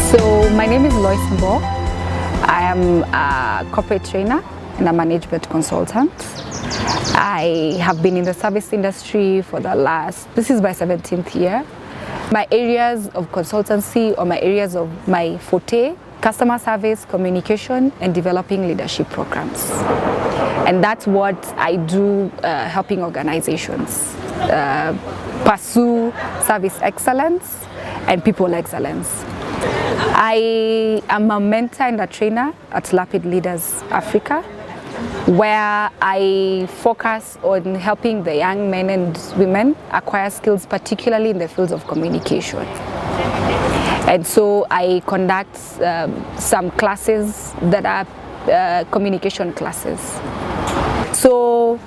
So my name is Lois Mbo. I am a corporate trainer and a management consultant. I have been in the service industry for this is my 17th year. My areas of consultancy, or my areas of my forte: customer service, communication, and developing leadership programs. And that's what I do, helping organizations pursue service excellence and people excellence. I am a mentor and a trainer at Rapid Leaders Africa, where I focus on helping the young men and women acquire skills, particularly in the fields of communication. And so I conduct some classes that are communication classes. So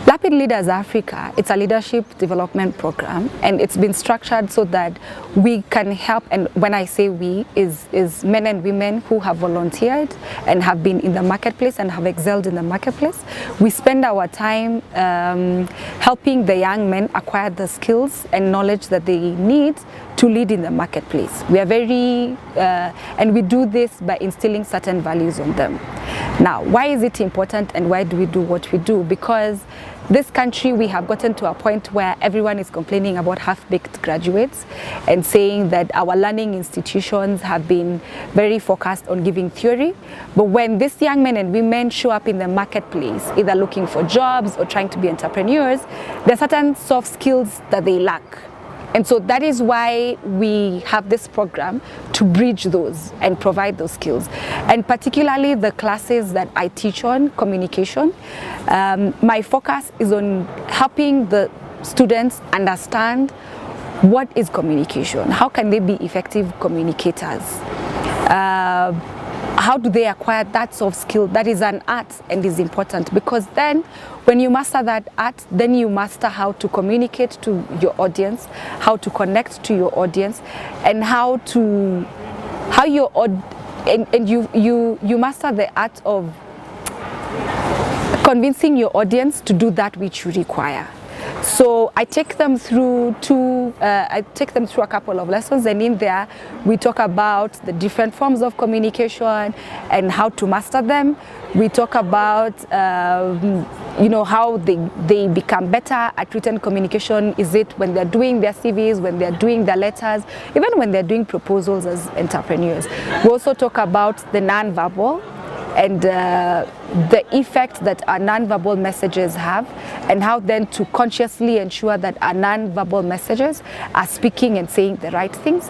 Rapid Leaders Africa, it's a leadership development program, and it's been structured so that we can help, and when I say we, is men and women who have volunteered and have been in the marketplace and have excelled in the marketplace. We spend our time helping the young men acquire the skills and knowledge that they need to lead in the marketplace. We are and we do this by instilling certain values on them. Now, why is it important and why do we do what we do? Because this country, we have gotten to a point where everyone is complaining about half-baked graduates and saying that our learning institutions have been very focused on giving theory. But when these young men and women show up in the marketplace, either looking for jobs or trying to be entrepreneurs, there are certain soft skills that they lack. And so that is why we have this program to bridge those and provide those skills. And particularly the classes that I teach on communication, my focus is on helping the students understand what is communication, how can they be effective communicators, how do they acquire that soft skill that is an art and is important, because then when you master that art, then you master how to communicate to your audience, how to connect to your audience, and you master the art of convincing your audience to do that which you require. So I take them through a couple of lessons, and in there we talk about the different forms of communication and how to master them. We talk about how they become better at written communication. Is it when they're doing their CVs, when they're doing their letters, even when they're doing proposals as entrepreneurs. We also talk about the non-verbal and the effect that our non-verbal messages have, and how then to consciously ensure that our non-verbal messages are speaking and saying the right things,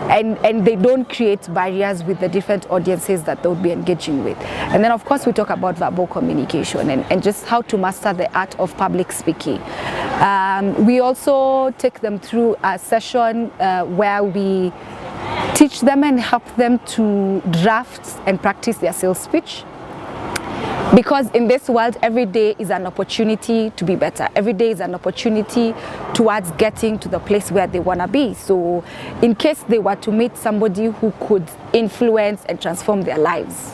and they don't create barriers with the different audiences that they'll be engaging with. And then of course we talk about verbal communication and just how to master the art of public speaking. We also take them through a session where we teach them and help them to draft and practice their sales pitch. Because in this world, every day is an opportunity to be better. Every day is an opportunity towards getting to the place where they want to be. So in case they were to meet somebody who could influence and transform their lives,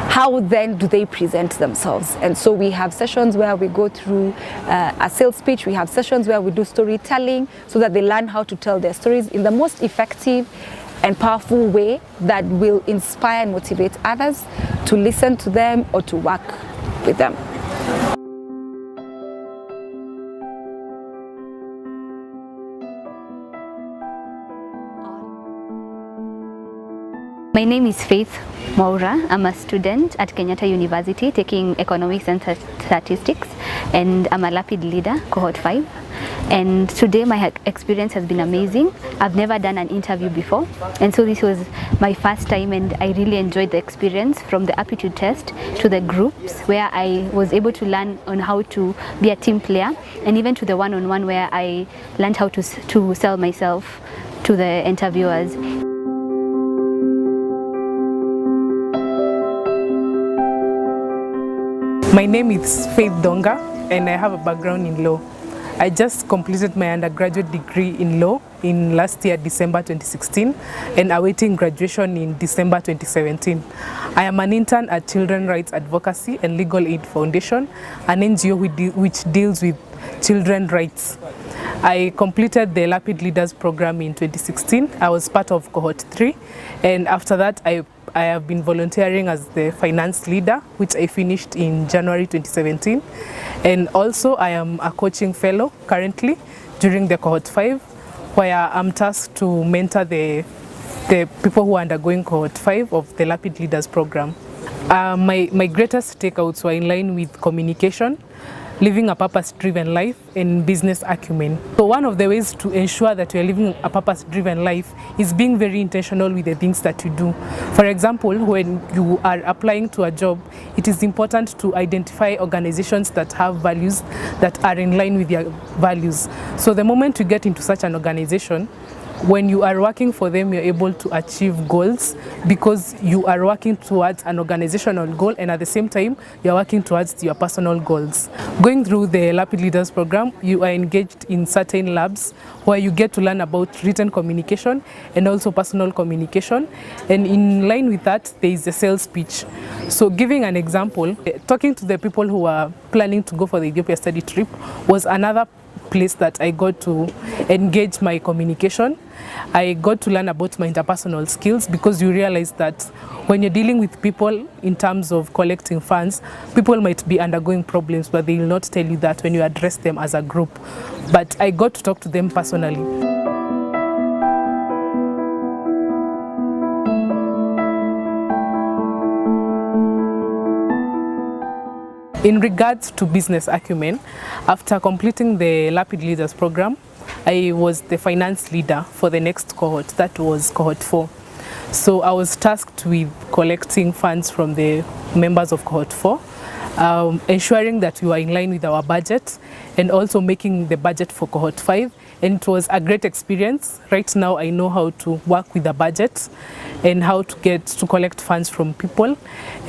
how then do they present themselves? And so we have sessions where we go through a sales pitch. We have sessions where we do storytelling so that they learn how to tell their stories in the most effective and powerful way that will inspire and motivate others to listen to them or to work with them. My name is Faith Maura. I'm a student at Kenyatta University taking economics and statistics, and I'm a Rapid Leader, Cohort 5. And today my experience has been amazing. I've never done an interview before, and so this was my first time, and I really enjoyed the experience, from the aptitude test to the groups where I was able to learn on how to be a team player, and even to the one-on-one where I learned how to sell myself to the interviewers. My name is Faith Donga, and I have a background in law. I just completed my undergraduate degree in law in last year, December 2016, and awaiting graduation in December 2017. I am an intern at Children's Rights Advocacy and Legal Aid Foundation, an NGO which deals with children's rights. I completed the Lapid Leaders program in 2016. I was part of Cohort 3, and after that I have been volunteering as the finance leader, which I finished in January 2017. And also I am a coaching fellow currently during the Cohort 5, where I'm tasked to mentor the people who are undergoing Cohort 5 of the Lapid Leaders program. My greatest takeouts were in line with communication, living a purpose-driven life, and business acumen. So one of the ways to ensure that you're living a purpose-driven life is being very intentional with the things that you do. For example, when you are applying to a job, it is important to identify organizations that have values that are in line with your values. So the moment you get into such an organization, when you are working for them, you're able to achieve goals because you are working towards an organizational goal, and at the same time, you're working towards your personal goals. Going through the Lapid Leaders program, you are engaged in certain labs where you get to learn about written communication and also personal communication. And in line with that, there is a sales pitch. So giving an example, talking to the people who are planning to go for the Ethiopia study trip was another place that I got to engage my communication. I got to learn about my interpersonal skills, because you realize that when you're dealing with people in terms of collecting funds, people might be undergoing problems, but they will not tell you that when you address them as a group. But I got to talk to them personally. In regards to business acumen, after completing the Lapid Leaders program, I was the finance leader for the next cohort, that was Cohort 4. So I was tasked with collecting funds from the members of Cohort 4, ensuring that we were in line with our budget, and also making the budget for Cohort 5. And it was a great experience. Right now I know how to work with the budget and how to collect funds from people.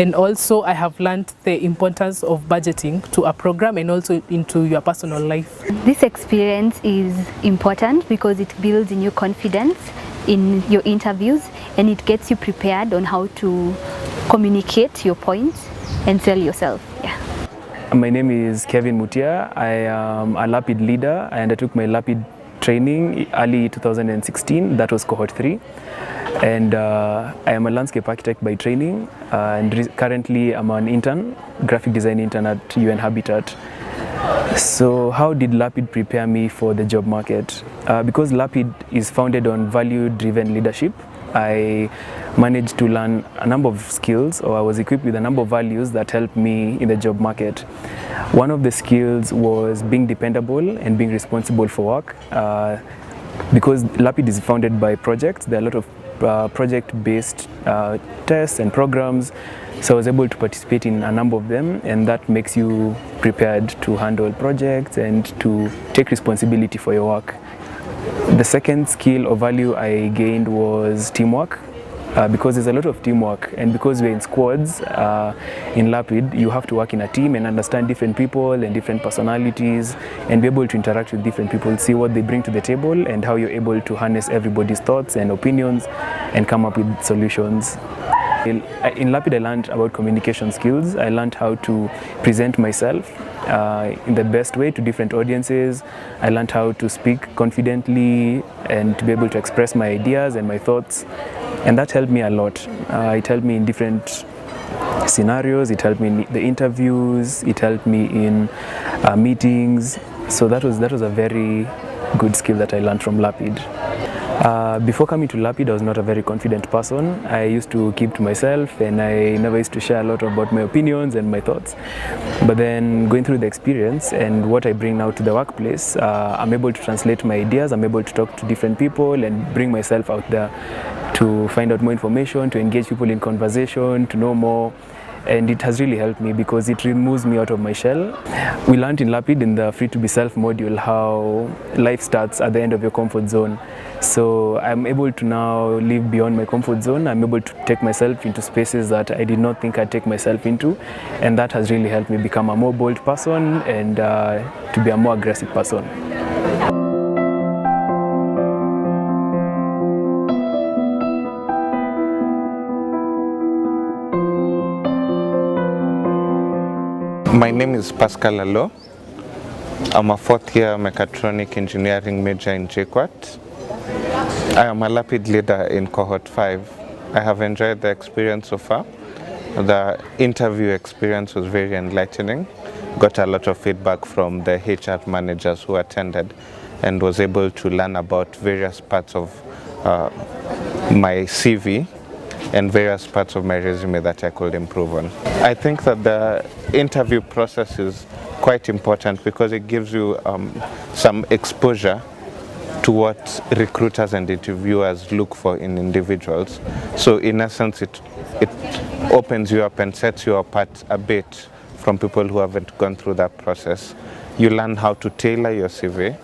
And also I have learned the importance of budgeting to a program and also into your personal life. This experience is important because it builds in you confidence in your interviews, and it gets you prepared on how to communicate your points and sell yourself. Yeah. My name is Kevin Mutia. I am a Lapid leader. I undertook my Lapid training early 2016. That was Cohort 3. And I am a landscape architect by training, and currently I'm an intern, graphic design intern at UN Habitat. So how did Lapid prepare me for the job market? Because Lapid is founded on value-driven leadership, I managed to learn a number of skills, or I was equipped with a number of values that helped me in the job market. One of the skills was being dependable and being responsible for work. Because Lapid is founded by projects, there are a lot of project-based tests and programs, so I was able to participate in a number of them, and that makes you prepared to handle projects and to take responsibility for your work. The second skill or value I gained was teamwork, because there's a lot of teamwork, and because we're in squads in Lapid, you have to work in a team and understand different people and different personalities and be able to interact with different people, see what they bring to the table and how you're able to harness everybody's thoughts and opinions and come up with solutions. In Lapid, I learned about communication skills. I learned how to present myself in the best way to different audiences. I learned how to speak confidently and to be able to express my ideas and my thoughts. And that helped me a lot. It helped me in different scenarios. It helped me in the interviews. It helped me in meetings. So that was a very good skill that I learned from Lapid. Before coming to Lapid, I was not a very confident person. I used to keep to myself, and I never used to share a lot about my opinions and my thoughts. But then going through the experience and what I bring now to the workplace, I'm able to translate my ideas, I'm able to talk to different people and bring myself out there to find out more information, to engage people in conversation, to know more. And it has really helped me because it removes me out of my shell. We learned in Lapid in the Free to Be Self module how life starts at the end of your comfort zone. So I'm able to now live beyond my comfort zone. I'm able to take myself into spaces that I did not think I'd take myself into. And that has really helped me become a more bold person and to be a more aggressive person. My name is Pascal Lalo. I'm a fourth-year mechatronic engineering major in JKUAT. I am a LAPID leader in Cohort 5. I have enjoyed the experience so far. The interview experience was very enlightening. Got a lot of feedback from the HR managers who attended and was able to learn about various parts of my CV and various parts of my resume that I could improve on. I think that the interview process is quite important because it gives you some exposure to what recruiters and interviewers look for in individuals. So in essence, it opens you up and sets you apart a bit from people who haven't gone through that process. You learn how to tailor your CV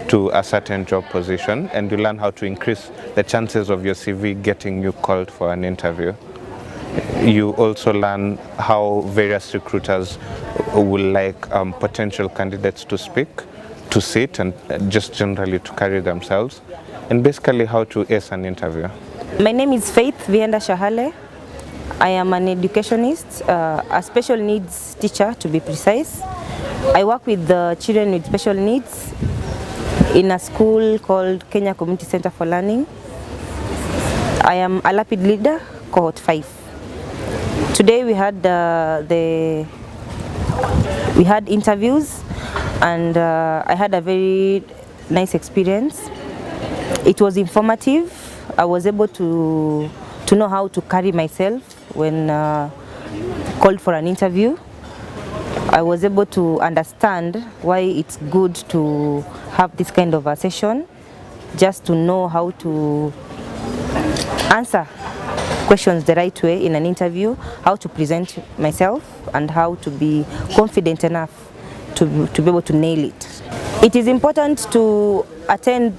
to a certain job position, and you learn how to increase the chances of your CV getting you called for an interview. You also learn how various recruiters will like potential candidates to speak, to sit, and just generally to carry themselves, and basically how to ace an interview. My name is Faith Vienda Shahale. I am an educationist, a special needs teacher to be precise. I work with the children with special needs in a school called Kenya Community Center for Learning. I am a LAPID leader, Cohort 5. Today we had interviews, and I had a very nice experience. It was informative. I was able to know how to carry myself when called for an interview. I was able to understand why it's good to have this kind of a session, just to know how to answer questions the right way in an interview, how to present myself, and how to be confident enough to be able to nail it. It is important to attend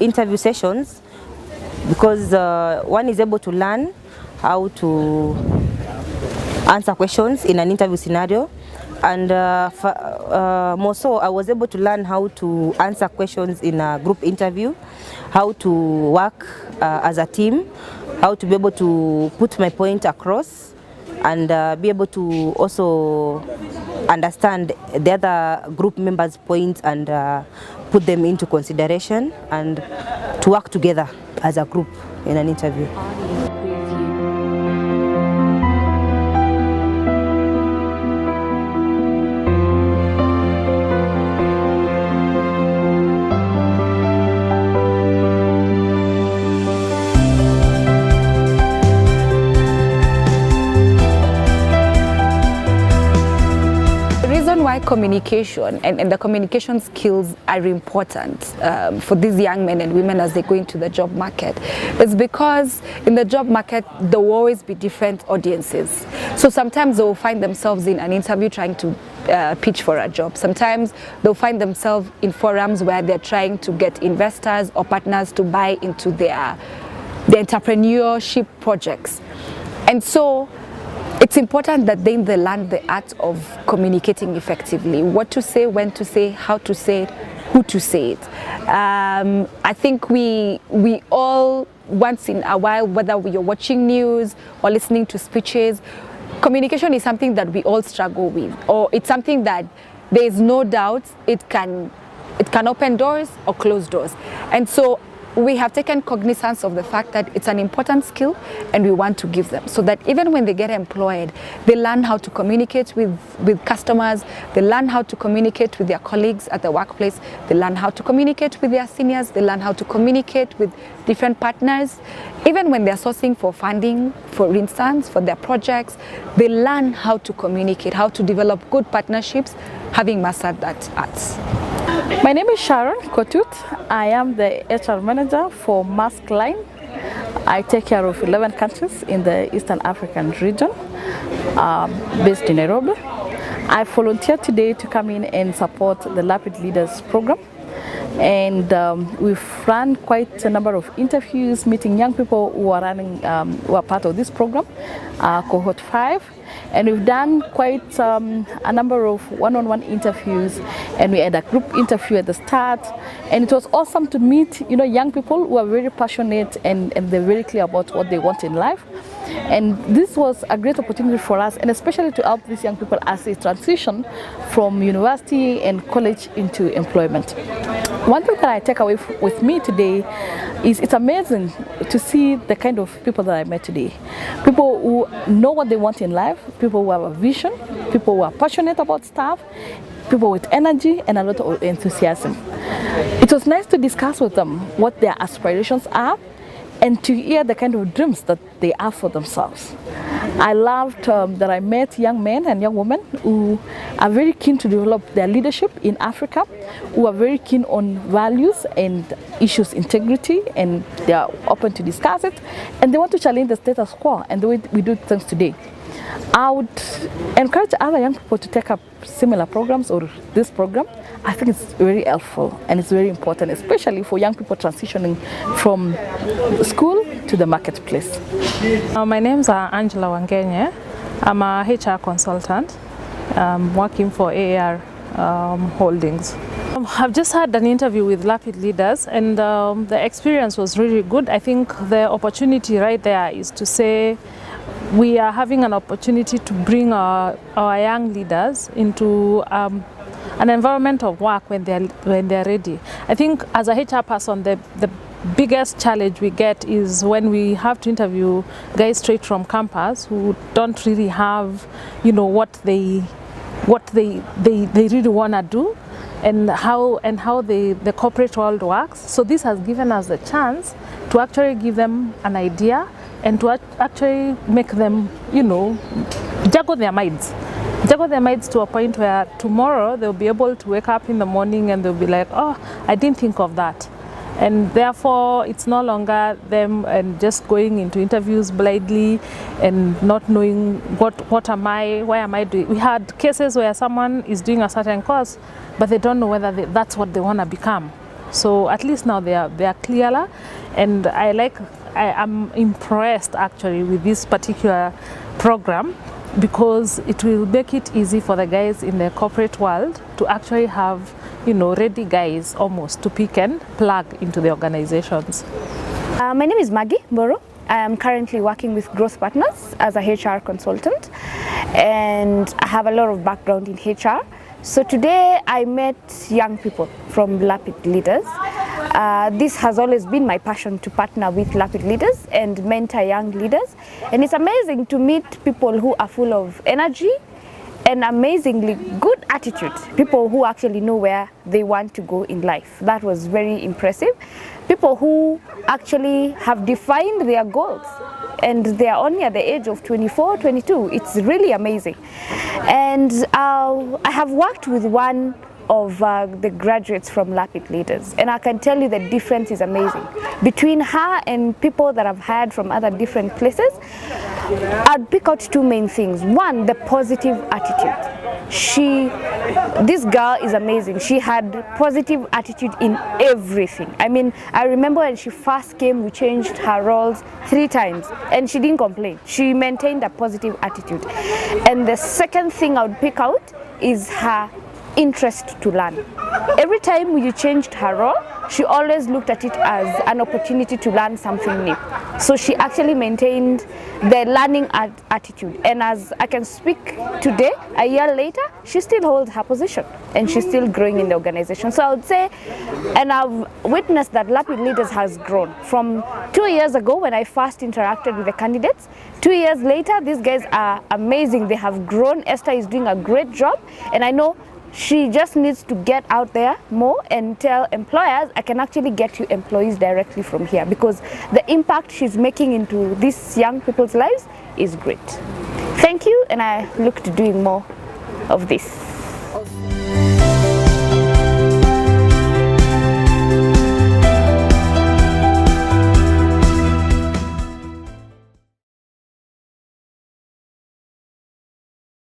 interview sessions because one is able to learn how to answer questions in an interview scenario, and more so I was able to learn how to answer questions in a group interview, how to work as a team, how to be able to put my point across, and be able to also understand the other group members' points and put them into consideration, and to work together as a group in an interview. Why communication and the communication skills are important for these young men and women as they go into the job market is because in the job market there will always be different audiences. So sometimes they will find themselves in an interview trying to pitch for a job. Sometimes they'll find themselves in forums where they're trying to get investors or partners to buy into their entrepreneurship projects. And so it's important that they learn the art of communicating effectively, what to say, when to say, how to say it, who to say it. I think we all, once in a while, whether we are watching news or listening to speeches, communication is something that we all struggle with, or it's something that there is no doubt it can open doors or close doors. And so we have taken cognizance of the fact that it's an important skill and we want to give them so that even when they get employed, they learn how to communicate with customers, they learn how to communicate with their colleagues at the workplace, they learn how to communicate with their seniors, they learn how to communicate with different partners. Even when they're sourcing for funding, for instance, for their projects, they learn how to communicate, how to develop good partnerships, having mastered that art. My name is Sharon Kotut. I am the HR manager for Mask Line. I take care of 11 countries in the Eastern African region, based in Nairobi. I volunteered today to come in and support the LAPID Leaders program. And we've run quite a number of interviews, meeting young people who are who are part of this program, Cohort 5. And we've done quite a number of one-on-one interviews, and we had a group interview at the start. And it was awesome to meet, young people who are very passionate and they're very clear about what they want in life. And this was a great opportunity for us, and especially to help these young people as they transition from university and college into employment. One thing that I take away with me today is it's amazing to see the kind of people that I met today. People who know what they want in life, people who have a vision, people who are passionate about stuff, people with energy and a lot of enthusiasm. It was nice to discuss with them what their aspirations are and to hear the kind of dreams that they have for themselves. I loved that I met young men and young women who are very keen to develop their leadership in Africa, who are very keen on values and issues integrity, and they are open to discuss it, and they want to challenge the status quo and the way we do things today. I would encourage other young people to take up similar programs or this program. I think it's very helpful and it's very important, especially for young people transitioning from school to the marketplace. My name's Angela Wangenye. I'm a HR consultant working for AAR Holdings. I've just had an interview with Lapid leaders, and the experience was really good. I think the opportunity right there is to say we are having an opportunity to bring our young leaders into an environment of work when they're ready. I think as a HR person, the biggest challenge we get is when we have to interview guys straight from campus who don't really have, you know, what they really want to do, and how the corporate world works. So this has given us a chance to actually give them an idea and to actually make them, you know, juggle their minds to a point where tomorrow they'll be able to wake up in the morning and they'll be like, oh, I didn't think of that. And therefore it's no longer them and just going into interviews blindly and not knowing what am I, why am I doing. We had cases where someone is doing a certain course but they don't know whether that's what they want to become. So at least now they are clearer, and I am impressed actually with this particular program, because it will make it easy for the guys in the corporate world to actually have, you know, ready guys almost to pick and plug into the organizations. My name is Maggie Boro. I am currently working with Growth Partners as a HR consultant, and I have a lot of background in HR. So today I met young people from Lapid leaders. This has always been my passion, to partner with Lapid leaders and mentor young leaders. And it's amazing to meet people who are full of energy and amazingly good attitude, people who actually know where they want to go in life. That was very impressive. People who actually have defined their goals, and they are only at the age of 24, 22. It's really amazing. And I have worked with one of the graduates from Lapid leaders, and I can tell you the difference is amazing between her and people that I've had from other different places. I'd pick out two main things. One, the positive attitude. This girl is amazing. She had positive attitude in everything. I mean, I remember when she first came, we changed her roles 3 times and she didn't complain. She maintained a positive attitude. And the second thing I would pick out is her interest to learn. Every time you changed her role, she always looked at it as an opportunity to learn something new. So she actually maintained the learning attitude. And as I can speak today, a year later, she still holds her position and she's still growing in the organization. So I would say, and I've witnessed that Lapid Leaders has grown. From 2 years ago when I first interacted with the candidates, 2 years later, these guys are amazing. They have grown. Esther is doing a great job. And I know she just needs to get out there more and tell employers, I can actually get you employees directly from here, because the impact she's making into these young people's lives is great. Thank you, and I look to doing more of this.